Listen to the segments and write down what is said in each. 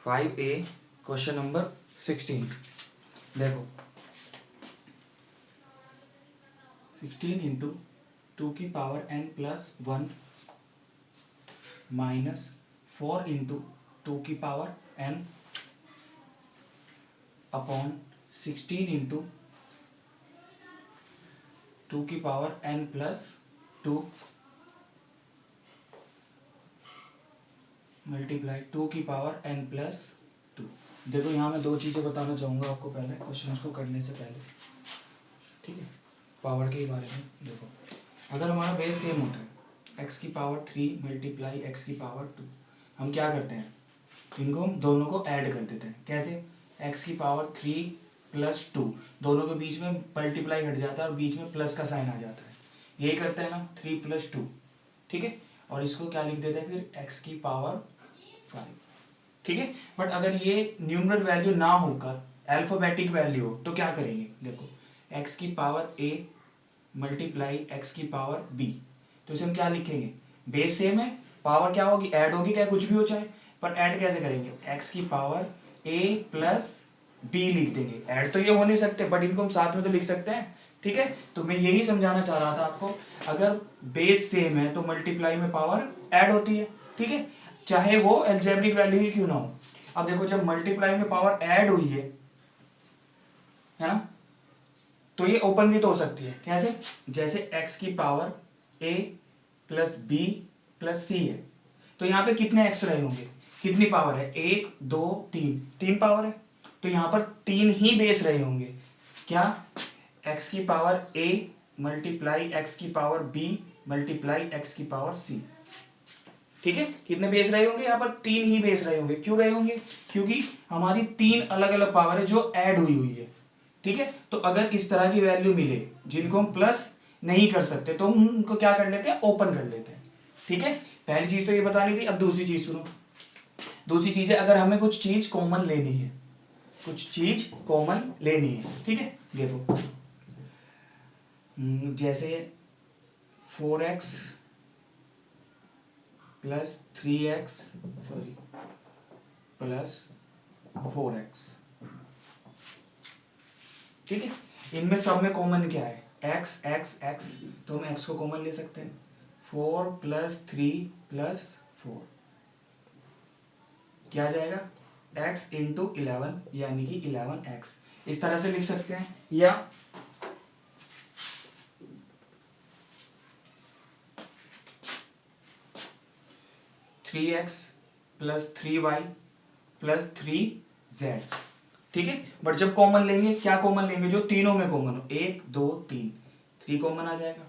5A question number 16। देखो 16 into 2 की power n plus 1 minus 4 into 2 की पावर n अपॉन 16 इंटू 2 की power n plus 2 multiply 2 की power n plus 2। देखो यहाँ मैं दो चीज़ें बताना चाहूँगा आपको पहले क्वेश्चन को करने से पहले, ठीक है, पावर के बारे में। देखो अगर हमारा बेस सेम होता है x की पावर 3 मल्टीप्लाई x की पावर 2, हम क्या करते हैं, इनको हम दोनों को ऐड कर देते हैं। कैसे, x की पावर 3 प्लस 2, दोनों के बीच में मल्टीप्लाई हट जाता है और बीच में प्लस का साइन आ जाता है, यही करते हैं ना, 3 प्लस 2, ठीक है। और इसको क्या लिख देते हैं फिर, x की पावर 5, ठीक है। बट अगर ये न्यूमरल वैल्यू ना होकर अल्फाबेटिक वैल्यू हो तो क्या करेंगे, देखो x की पावर a मल्टीप्लाई x की पावर b, तो इसे हम क्या लिखेंगे, बेस सेम है, पावर क्या होगी, ऐड होगी, क्या कुछ भी हो जाए, पर ऐड कैसे करेंगे, x की पावर a प्लस b लिख देंगे। ऐड तो ये हो नहीं सकते बट इनको हम साथ में तो लिख सकते हैं, ठीक है। तो मैं यही समझाना चाह रहा था आपको, अगर बेस सेम है तो मल्टीप्लाई में पावर ऐड होती है, ठीक है, चाहे वो एल्जेब्रिक वैल्यू ही क्यों ना हो। अब देखो जब मल्टीप्लाई में पावर ऐड हुई है ना, तो ये ओपन भी तो हो सकती है। कैसे, जैसे x की power a plus b plus c है, तो यहाँ पे कितने x रहे होंगे, कितनी पावर है, 1 2 3, 3 पावर है, तो यहाँ पर 3 ही बेस रहे होंगे। क्या, x की पावर a मल्टीप्लाई x की पावर b मल्टीप्लाई x की पावर c, ठीक है। कितने बेस रहे होंगे, यहाँ पर 3 ही बेस रहे होंगे। क्यों रहे होंगे, क्योंकि हमारी 3 अलग अलग पावर है जो ऐड हुई हुई है, ठीक है। तो अगर इस तरह की वैल्यू मिले जिनको हम प्लस नहीं कर सकते तो हम उनको क्या कर लेते हैं, ओपन कर लेते हैं, ठीक है। पहली चीज तो ये बतानी थी। अब दूसरी चीज सुनो, दूसरी चीज है अगर हमें कुछ चीज कॉमन लेनी है, कुछ चीज कॉमन लेनी है, ठीक है। देखो जैसे 4x plus 3x sorry plus 4x, ठीक है। इनमें सब में कॉमन क्या है, x x x, तो हम x को कॉमन ले सकते हैं। 4 प्लस 3 प्लस 4 क्या आ जाएगा, x इंटू 11 यानी कि 11x, इस तरह से लिख सकते हैं। या 3x plus 3y plus 3z, ठीक है। बट जब कॉमन लेंगे, क्या कॉमन लेंगे, जो तीनों में कॉमन हो, 1 2 3, 3 कॉमन आ जाएगा,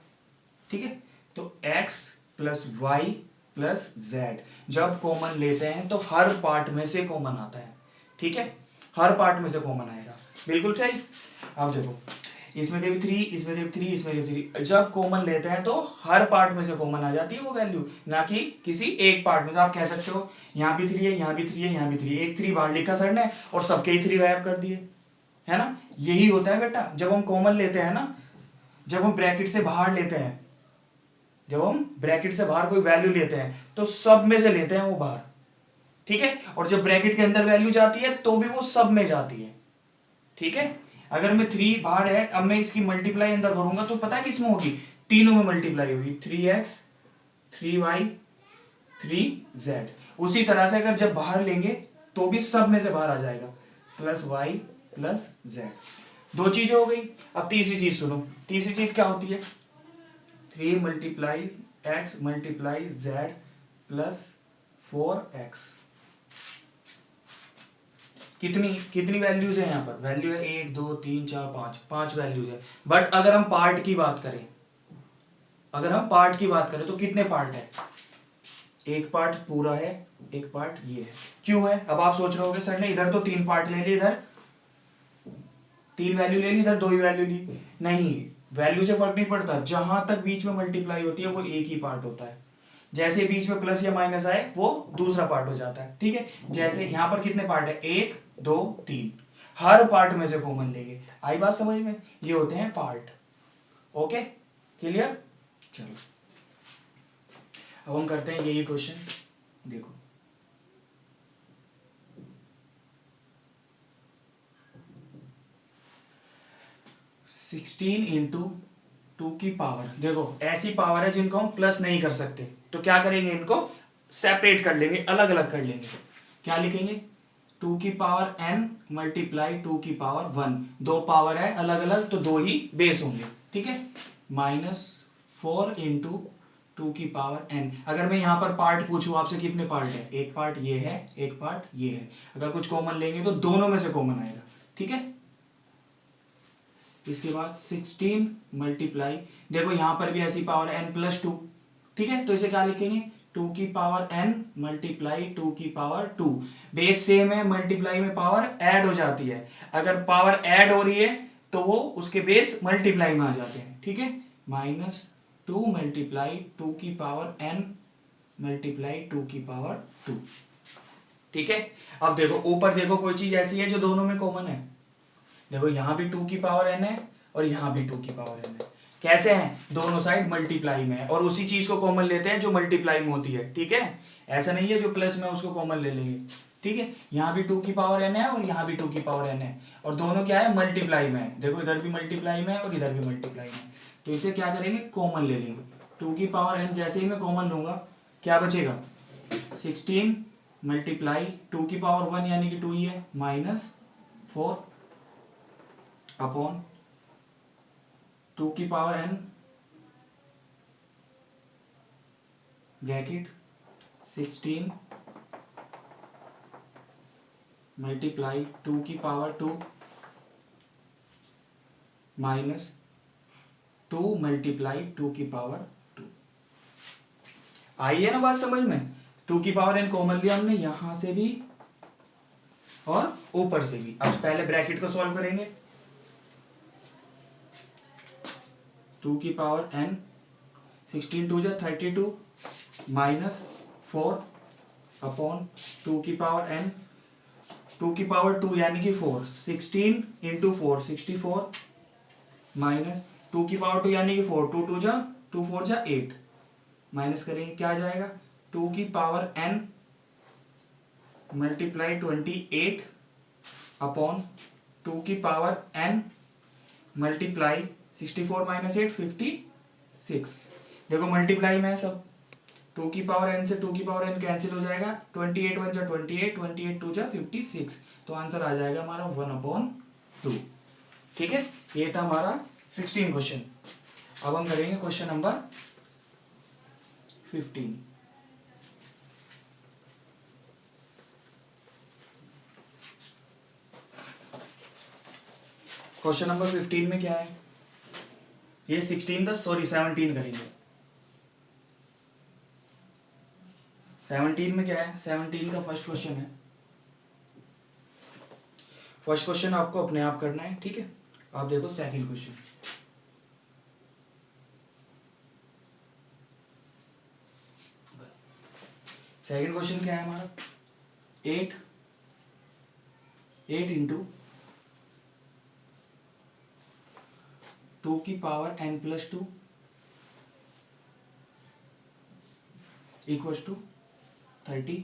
ठीक है। तो x plus y plus z जब कॉमन लेते हैं तो हर पार्ट में से कॉमन आता है, ठीक है, हर पार्ट में से कॉमन आएगा, बिल्कुल सही। अब देखो इसमें से भी 3, इसमें से भी 3, इसमें से भी 3, जब कॉमन लेते हैं तो हर पार्ट में से कॉमन आ जाती है वो वैल्यू, ना कि किसी एक पार्ट में। तो आप कह सकते हो यहाँ भी 3 है, यहाँ भी 3 है, यहाँ भी 3 है, एक 3 बाहर लिखा सर ने और सबके ही 3 गायब कर दिए, है ना। यही होता है बेटा, जब हम कॉमन लेते हैं ना, जब हम ब्रैकेट से बाहर लेते हैं, जब हम ब्रैकेट से बाहर कोई वैल्यू लेते हैं तो सब में से लेते हैं वो बाहर, ठीक है। और जब ब्रैकेट के अंदर वैल्यू जाती है तो भी वो सब में जाती है, ठीक है। अगर मैं 3 बाहर है, अब मैं इसकी मल्टीप्लाई अंदर करूंगा तो पता है किसमें होगी, तीनों में मल्टीप्लाई होगी, 3x 3y 3z। उसी तरह से अगर जब बाहर लेंगे तो भी सब में से बाहर आ जाएगा, प्लस y प्लस z। दो चीजें हो गई। अब तीसरी चीज सुनो, तीसरी चीज क्या होती है, 3 multiply x multiply z plus 4x। कितनी कितनी वैल्यूज है यहाँ पर, वैल्यू है 1 2 3 4 5, 5 वैल्यूज है। बट अगर हम पार्ट की बात करें, अगर हम पार्ट की बात करें तो कितने पार्ट है, एक पार्ट पूरा है, एक पार्ट ये है। क्यों है, अब आप सोच रहे होगे सर ने इधर तो 3 पार्ट ले लिए, इधर 3 वैल्यू ले ली, इधर 2 ही वैल्यू ली। नहीं, वैल्यू से फर्क नहीं पड़ता, जहां तक बीच में मल्टीप्लाई होती है वो एक ही पार्ट होता है। जैसे बीच में प्लस या माइनस आए वो दूसरा पार्ट हो जाता है, ठीक है। जैसे यहां पर कितने पार्ट है, 1 2 3, हर पार्ट में से कॉमन लेंगे। आई बात समझ में, ये होते हैं पार्ट, ओके क्लियर। चलो अब हम करते हैं यही क्वेश्चन। देखो 16 इंटू 2 की पावर, देखो ऐसी पावर है जिनको हम प्लस नहीं कर सकते, तो क्या करेंगे, इनको सेपरेट कर लेंगे, अलग अलग कर लेंगे। क्या लिखेंगे, 2 की पावर n मल्टीप्लाई 2 की पावर 1, दो पावर है अलग अलग तो दो ही बेस होंगे, ठीक है। -4 इंटू 2 की पावर n, अगर मैं यहाँ पर पार्ट पूछूं आपसे कितने पार्ट है, एक पार्ट ये है, एक पार्ट ये है, अगर कुछ कॉमन लेंगे तो दोनों में से कॉमन आएगा, ठीक है। इसके बाद 16 मल्टीप्लाई, देखो यहां पर भी ऐसी पावर n+2, ठीक है, तो इसे क्या लिखेंगे, 2 की पावर n मल्टीप्लाई 2 की पावर 2, बेस सेम है, मल्टीप्लाई में पावर ऐड हो जाती है, अगर पावर ऐड हो रही है तो वो उसके बेस मल्टीप्लाई में आ जाते हैं, ठीक है। -2 मल्टीप्लाई 2 की पावर n मल्टीप्लाई 2 की पावर 2, ठीक है। अब देखो ऊपर देखो कोई चीज ऐसी है जो दोनों में कॉमन है, देखो यहां भी 2 की पावर n है और यहां भी 2 की पावर n है, कैसे हैं, दोनों साइड मल्टीप्लाई में है और उसी चीज को कॉमन लेते हैं जो मल्टीप्लाई में होती है, ठीक है, ऐसा नहीं है जो प्लस में उसको कॉमन ले लेंगे, ठीक है। यहां भी 2 की पावर n है और यहां भी 2 की पावर n है और दोनों क्या है, मल्टीप्लाई में है, देखो इधर भी मल्टीप्लाई में है और इधर भी मल्टीप्लाई में है, तो इसे क्या करेंगे, कॉमन ले लेंगे, 2 की पावर n जैसे ही मैं कॉमन लूंगा क्या बचेगा, 16 मल्टीप्लाई 2 की पावर 1 यानी कि 2 ही है, -4 अपॉन 2 की पावर n ब्रैकेट 16 मल्टीप्लाई 2 की पावर 2 माइनस 2 मल्टीप्लाई 2 की पावर 2, आई है ना बात समझ में, 2 की पावर n कॉमन लिया हमने यहां से भी और ऊपर से भी। अब पहले ब्रैकेट को सॉल्व करेंगे, 2 की पावर n 16 2 जा 32 -4 अपॉन 2 की पावर n 2 की पावर 2 यानी कि 4, 16 इंटू 4 64 माइनस 2 की पावर 2 यानी कि 4, 2 2 जा 2 4 जा 8, माइनस करेंगे क्या आ जाएगा, 2 की पावर n मल्टीप्लाई 28 अपॉन 2 की पावर n मल्टीप्लाई 64 माइनस 8 56, देखो मल्टीप्लाई में है सब, 2 की पावर n से 2 की पावर n कैंसिल हो जाएगा, 28 1 जा 28, 28 2 जा 56, तो आंसर आ जाएगा हमारा 1/2, ठीक है। ये था हमारा 16 क्वेश्चन। अब हम करेंगे क्वेश्चन नंबर 15। क्वेश्चन नंबर 15 में क्या है, ये 16 था, सॉरी 17 करेंगे। 17 में क्या है, 17 का फर्स्ट क्वेश्चन है, फर्स्ट क्वेश्चन आपको अपने आप करना है, ठीक है। आप देखो सेकंड क्वेश्चन, सेकंड क्वेश्चन क्या है हमारा, 8 इंटू 2 की पावर n+2 इक्वल्स टू 32,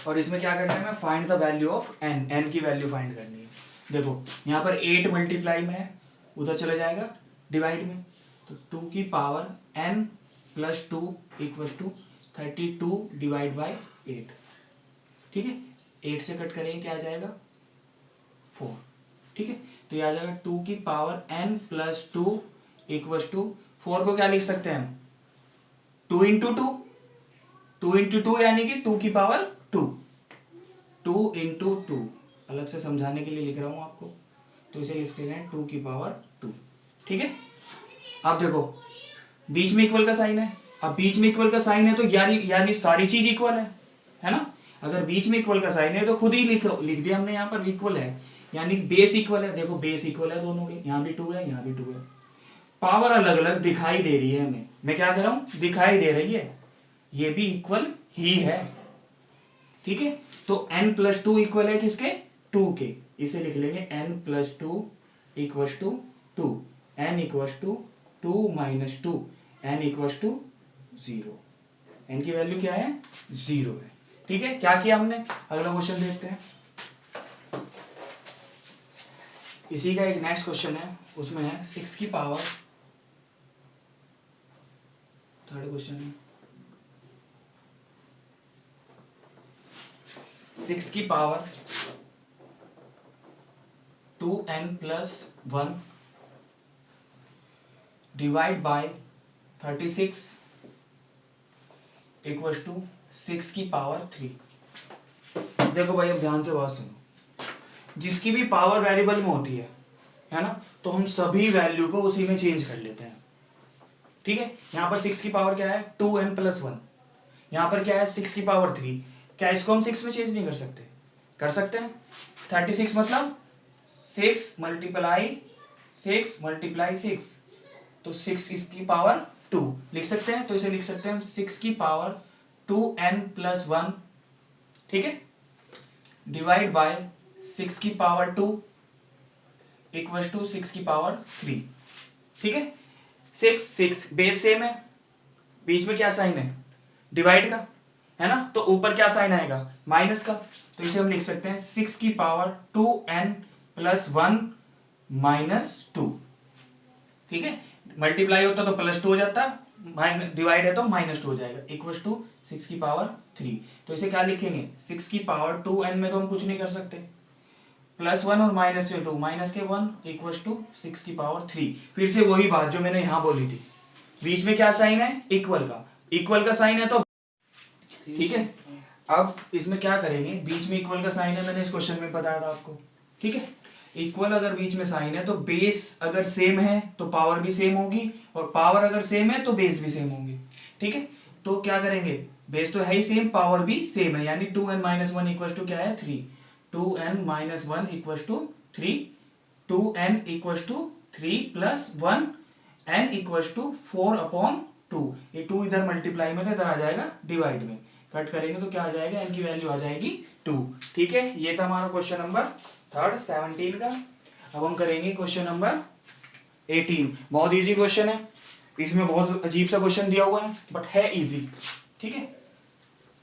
और इसमें क्या करना है, मैं find the value of n की वैल्यू फाइंड करनी है। देखो यहाँ पर 8 मल्टीप्लाई में है, उधर चले जाएगा डिवाइड में, तो 2 की power n+2 equals to 32 divide by 8, ठीक है, 8 से कट करेंगे क्या आ जाएगा 4, ठीक है, तो ये आ जाएगा 2 की पावर n+2 इक्वल्स टू 4 को क्या लिख सकते हैं हम, 2 इंटू 2 यानी कि 2 की पावर 2, 2 इंटू 2, अलग से समझाने के लिए लिख रहा हूं आपको, तो इसे लिखते हैं 2 की पावर 2, ठीक है। अब देखो बीच में इक्वल का साइन है, अब बीच में इक्वल का साइन है तो यानी सारी चीज इक्वल है ना, अगर बीच में इक्वल का साइन है तो खुद ही लिख दिया हमने, यहाँ पर इक्वल है यानी बेस इक्वल है, देखो बेस इक्वल है दोनों के, यहाँ भी 2 है यहाँ भी 2 है, पावर अलग अलग दिखाई दे रही है हमें, मैं क्या कर रहा हूं, दिखाई दे रही है, ये भी इक्वल ही है, ठीक है। तो n+2 इक्वल है किसके, 2 के, इसे लिख लेंगे n+2 equals to 2, n equals to 2 - 2, n equals to 0, n की वैल्यू क्या है 0 है, ठीक है। क्या किया हमने, अगला क्वेश्चन देखते हैं। इसी का एक नेक्स्ट क्वेश्चन है, उसमें है 6 की पावर, थर्ड क्वेश्चन है 6 की power 2n+1 divide by 36 equals to 6 की पावर 3। देखो भाई, अब ध्यान से बात सुनो, जिसकी भी पावर वेरिएबल में होती है ना, तो हम सभी वैल्यू को उसी में चेंज कर लेते हैं। ठीक है, यहाँ पर 6 की पावर क्या है 2n+1, यहाँ पर क्या है 6 की पावर 3। क्या इसको हम 6 में चेंज नहीं कर सकते? कर सकते हैं। 36 मतलब 6 मल्टीप्लाई 6, तो 6 इसकी पावर 2 लिख सकते हैं। तो इसे लिख सकते हैं हम 6 की पावर 2n+1, ठीक है, डिवाइड बाय 6 की पावर 2 इक्वल्स टू 6 की पावर 3। ठीक है, 6 बेस सेम है, बीच में क्या साइन है डिवाइड का, है ना, तो ऊपर क्या साइन आएगा माइनस का, तो इसे हम लिख सकते हैं 6 की पावर 2n+1 -2। ठीक है, मल्टीप्लाई होता तो +2 हो जाता, डिवाइड है तो -2 हो जाएगा, इक्वल्स टू 6 की पावर 3। तो इसे क्या लिखेंगे 6 की पावर 2n में तो हम कुछ नहीं कर सकते, +1 और -2 माइनस के 1 इक्वल्स टू 6 की पावर 3। फिर से वही बात जो मैंने यहां बोली थी, बीच में क्या साइन है इक्वल का साइन है तो ठीक है। अब इसमें क्या करेंगे, बीच में इक्वल का साइन है, मैंने इस क्वेश्चन में बताया था आपको। ठीक है, इक्वल अगर बीच में साइन है तो बेस अगर सेम है तो पावर भी सेम होगी, और पावर अगर सेम है तो बेस भी सेम होंगे। ठीक है, तो क्या करेंगे, बेस तो है ही सेम, पावर भी सेम है, यानी 2n-1 इक्वल टू क्या है 3, 2n-1 equal to 3, 2n equal to 3 + 1 n equal to 4/2। ये 2 इधर मल्टीप्लाई में तो इधर आ जाएगा डिवाइड में, कट करेंगे तो क्या आ जाएगा, n की वैल्यू आ जाएगी 2। ठीक है, ये था हमारा क्वेश्चन नंबर 17 का। अब हम करेंगे क्वेश्चन नंबर 18। बहुत इजी क्वेश्चन है, इसमें बहुत अजीब सा क्वेश्चन दिया हुआ है बट है इजी। ठीक है,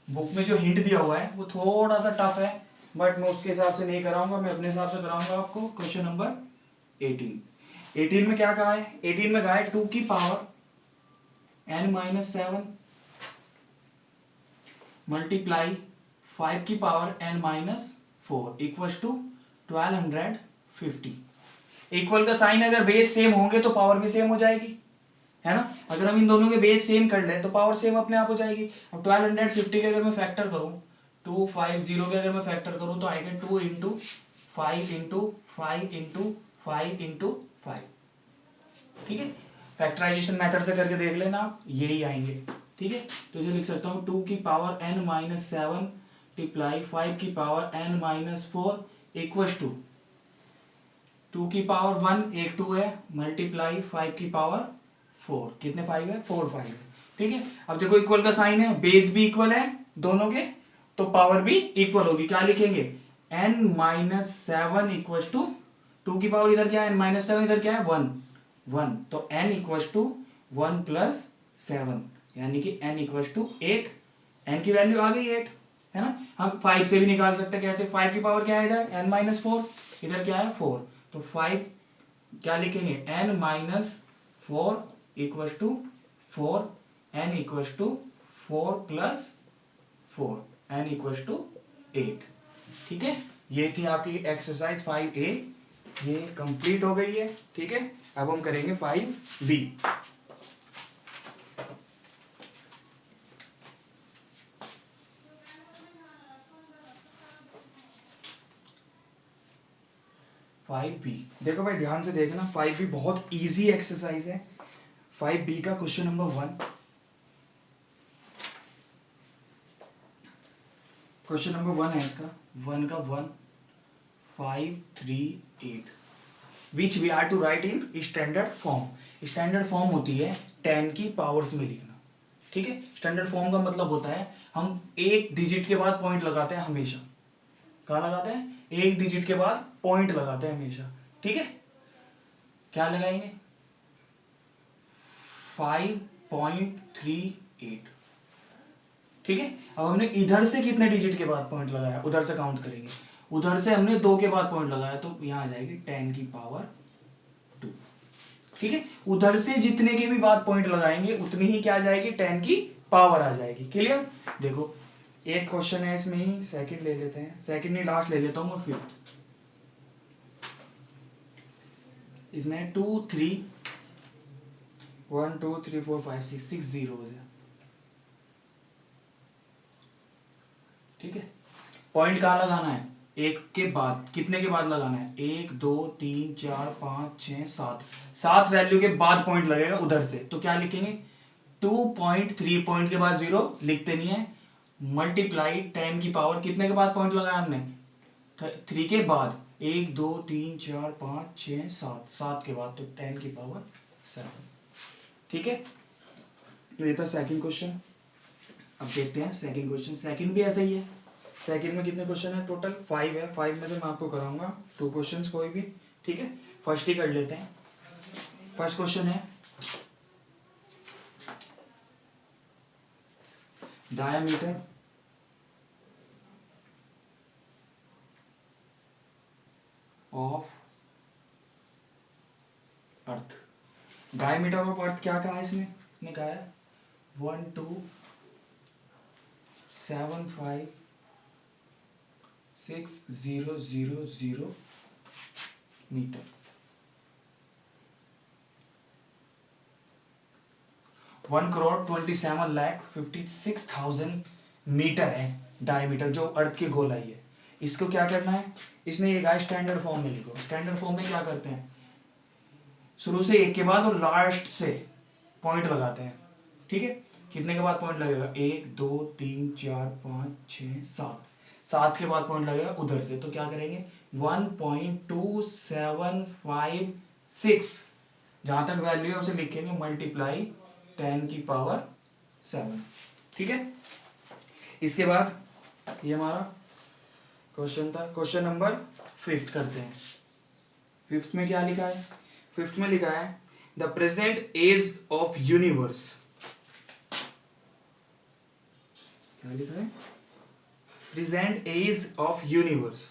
बुक में जो हिंट दिया हुआ है वो थोड़ा सा टफ है, बट मैं उसके हिसाब से नहीं कराऊंगा, मैं अपने हिसाब से कराऊंगा आपको। क्वेश्चन नंबर 18 में क्या कहा है, 18 में कहा है 2 की पावर n-7 मल्टीप्लाई 5 की power n-4 equals to 1250। Equal का साइन अगर बेस सेम होंगे तो पावर भी सेम हो जाएगी, है ना। अगर हम इन दोनों के बेस सेम कर लें तो पावर सेम अपने आप हो जाएगी। अब 1250 के अगर मैं फैक्टर करूं, 250 के अगर मैं फैक्टर करूं तो आएगा 2 × 5 × 5 × 5 × 5। ठीक है, फैक्टराइजेशन मेथड से करके देख लेना आप, यही आएंगे। ठीक है, तो इसे लिख सकता हूँ 2 की पावर n-7 मल्टीप्लाई 5 की पावर n-4 इक्वल्स टू 2 की पावर 1 एक 2 है मल्टीप्लाई 5 की पावर 4, कितने 5 है 4 5 है। ठीक है, अब देखो इक्वल का साइन है, बेस भी इक्वल है दोनों के, तो पावर भी इक्वल होगी। क्या लिखेंगे n-7 इक्वल्स टू 2 की पावर इधर क्या है n-7, इधर क्या है 1, तो n इक्वल्स टू 1 + 7, यानी कि n इक्वल्स टू 8। n की वैल्यू आ गई 8, है ना। हम 5 से भी निकाल सकते हैं, कैसे, 5 की पावर क्या है इधर n-4, इधर क्या है 4, तो 5 क्या लिखेंगे n-4 equals to 4, n equals to 4 + 4, n equals to 8। ठीक है, ये थी आपकी एक्सरसाइज 5A, ये कंप्लीट हो गई है। ठीक है, अब हम करेंगे 5B। 5B, देखो भाई ध्यान से देखना, 5B बहुत इजी एक्सरसाइज है। 5B का क्वेश्चन नंबर 1, क्वेश्चन नंबर 1 है इसका, 1 का 1, 5 3 8 which we are to write in standard form. Standard form होती है 10 की पावर्स में लिखना। ठीक है, स्टैंडर्ड फॉर्म का मतलब होता है हम एक डिजिट के बाद पॉइंट लगाते हैं हमेशा। कहाँ लगाते हैं, एक डिजिट के बाद पॉइंट लगाते हैं हमेशा। ठीक है, क्या लगाएंगे 5.38। ठीक है, अब हमने इधर से कितने डिजिट के बाद पॉइंट लगाया, उधर से काउंट करेंगे, उधर से हमने 2 के बाद पॉइंट लगाया तो यहाँ आ जाएगी 10 की पावर 2। ठीक है, उधर से जितने के भी बाद पॉइंट लगाएंगे उतनी ही क्या आ जाएगी, 10 की पावर आ जाएगी। क्लियर। देखो एक क्वेश्चन है इसमें ही, सेकंड ले लेते हैं, सेकंड नहीं लास्ट ले लेता हूं मैं, फिफ्थ। इसमें 2 3 1 2 3 4 5 6 जीरोस है। ठीक है, पॉइंट कहाँ लगाना है, एक के बाद, कितने के बाद लगाना है, 1 2 3 4 5 6 7, 7 वैल्यू के बाद पॉइंट लगेगा उधर से। तो क्या लिखेंगे, 2.3 पॉइंट के बाद जीरो लिखते नहीं है, मल्टीप्लाई 10 की पावर, कितने के बाद पॉइंट लगाया हमने, 3 के बाद, 1 2 3 4 5 6 7, 7 के बाद, तो 10 की पावर 7। ठीक है, ये था सेकंड क्वेश्चन। अब देखते हैं सेकंड क्वेश्चन, सेकंड भी ऐसा ही है। सेकंड में कितने क्वेश्चन है, टोटल 5 है, 5 में से मैं आपको कराऊंगा 2 क्वेश्चंस कोई भी। ठीक है, फर्स्ट ही कर लेते हैं। फर्स्ट क्वेश्चन है, diameter of earth. Diameter of earth क्या कहा है इसने कहा है 12,756,000 मीटर। 1,27,56,000 मीटर है डायमीटर, जो अर्थ की गोलाई है। इसको क्या करना है, इसने ये कहा स्टैंडर्ड फॉर्म में लिखो। स्टैंडर्ड फॉर्म में क्या करते हैं, शुरू से एक के बाद और लास्ट से पॉइंट लगाते हैं। ठीक है, कितने के बाद पॉइंट लगेगा, 1 2 3 4 5 6 7, 7 के बाद पॉइंट लगेगा उधर से। तो क्या करेंगे, 1.2756, जहां तक वैल्यू है उसे लिखेंगे मल्टीप्लाई 10 की पावर 7। ठीक है, इसके बाद ये हमारा क्वेश्चन था। क्वेश्चन नंबर फिफ्थ करते हैं। फिफ्थ में क्या लिखा है, फिफ्थ में लिखा है the present age of universe. क्या लिखा है, present age of universe.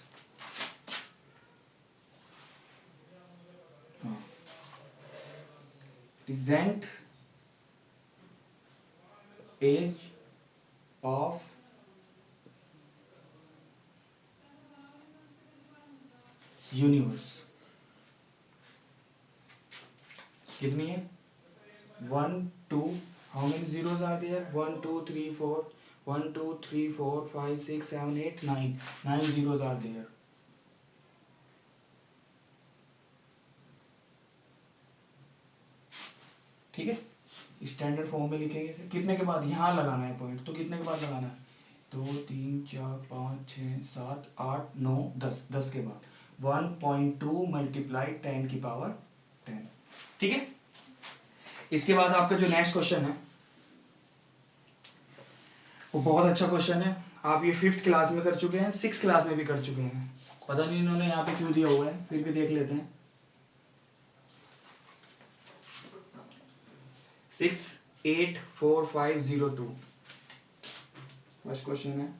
Present age of universe कितनी है, 1 2, how many zeros are there, 1 2 3 4, 1 2 3 4 5 6 7 8 9, 9 zeros are there। ठीक है, स्टैंडर्ड फॉर्म में लिखेंगे इसे, कितने के बाद यहाँ लगाना है पॉइंट, तो कितने के बाद लगाना है, 2 3 4 5 6 7 8 9 10, 10 के बाद 1.2 मल्टीप्लाई 10 की पावर 10। ठीक है, इसके बाद आपका जो नेक्स्ट क्वेश्चन है वो बहुत अच्छा क्वेश्चन है। आप ये 5th क्लास में कर चुके हैं, 6th क्लास में भी कर चुके हैं, पता नहीं इन्होंने यहाँ पे क्यों दिया हुआ है, फिर भी देख लेते हैं। 684,502 फर्स्ट क्वेश्चन है,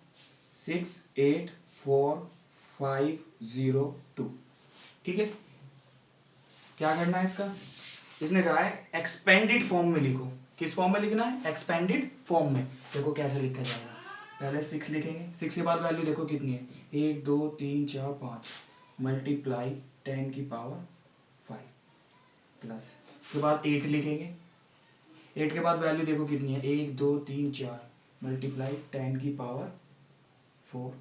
684,502। ठीक है, क्या करना है इसका, इसने कहा है एक्सपेंडेड फॉर्म में लिखो। किस फॉर्म में लिखना है, एक्सपेंडेड फॉर्म में। देखो कैसे लिखा जाएगा, पहले 6 लिखेंगे, 6 के बाद वैल्यू देखो कितनी है, 1 2 3 4 5 मल्टीप्लाई 10 की पावर 5 प्लस, उसके बाद 8 लिखेंगे, 8 के बाद वैल्यू देखो कितनी है, 1 2 3 4 मल्टीप्लाई 10 की पावर 4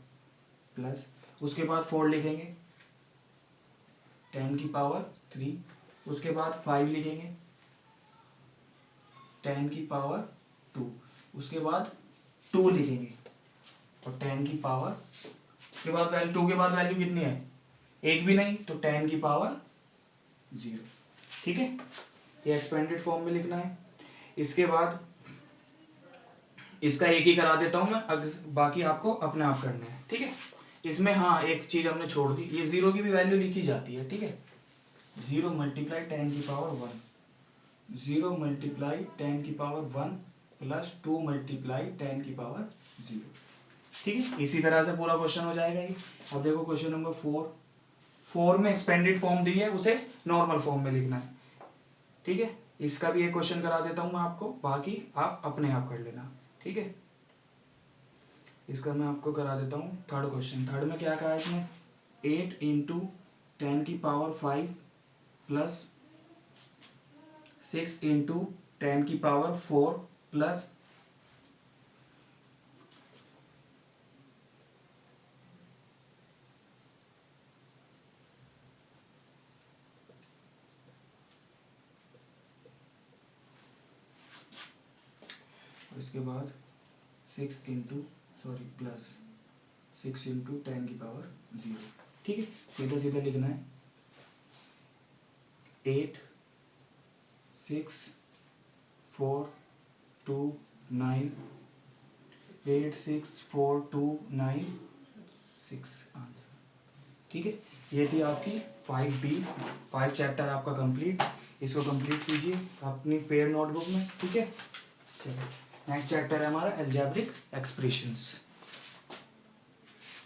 प्लस, उसके बाद 4 लिखेंगे 10 की पावर 3, उसके बाद 5 लिखेंगे 10 की पावर 2, उसके बाद 2 लिखेंगे और 10 की पावर, उसके बाद वैल्यू 2 के बाद वैल्यू कितनी है, एक भी नहीं, तो 10 की पावर 0। ठीक है, ये एक्सपेंडेड फॉर्म में लिखना है। इसके बाद इसका एक ही करा देता हूं मैं, अगर बाकी आपको अपने आप करना है। ठीक है, इसमें हाँ एक चीज हमने छोड़ दी, ये 0 की भी वैल्यू लिखी जाती है। ठीक है, 0 मल्टीप्लाई 10 की पावर 1, 0 मल्टीप्लाई 10 की पावर 1 प्लस 2 मल्टीप्लाई 10 की पावर 0। ठीक है, इसी तरह से पूरा क्वेश्चन हो जाएगा ये। अब देखो क्वेश्चन नंबर 4 में एक्सपेंडेड फॉर्म दी है, उसे नॉर्मल फॉर्म में लिखना है। ठीक है, इसका भी एक क्वेश्चन करा देता हूँ मैं आपको, बाकी आप अपने आप कर लेना। ठीक है, इसका मैं आपको करा देता हूँ थर्ड क्वेश्चन। थर्ड में क्या कहा है इसमें, 8 इंटू 10⁵ प्लस 6 इंटू 10⁴ प्लस इसके बाद 6 इंटू प्लस 6 इंटू 10⁻0। ठीक है, सीधा सीधा लिखना है, 8 6 4 2 9 8 6 4 2 9 6 आंसर। ठीक है, ये थी आपकी 5B, 5 चैप्टर आपका कंप्लीट। इसको कंप्लीट कीजिए अपनी पेड नोटबुक में। ठीक है, चलो नेक्स्ट चैप्टर है हमारा अलजेब्रिक एक्सप्रेशंस।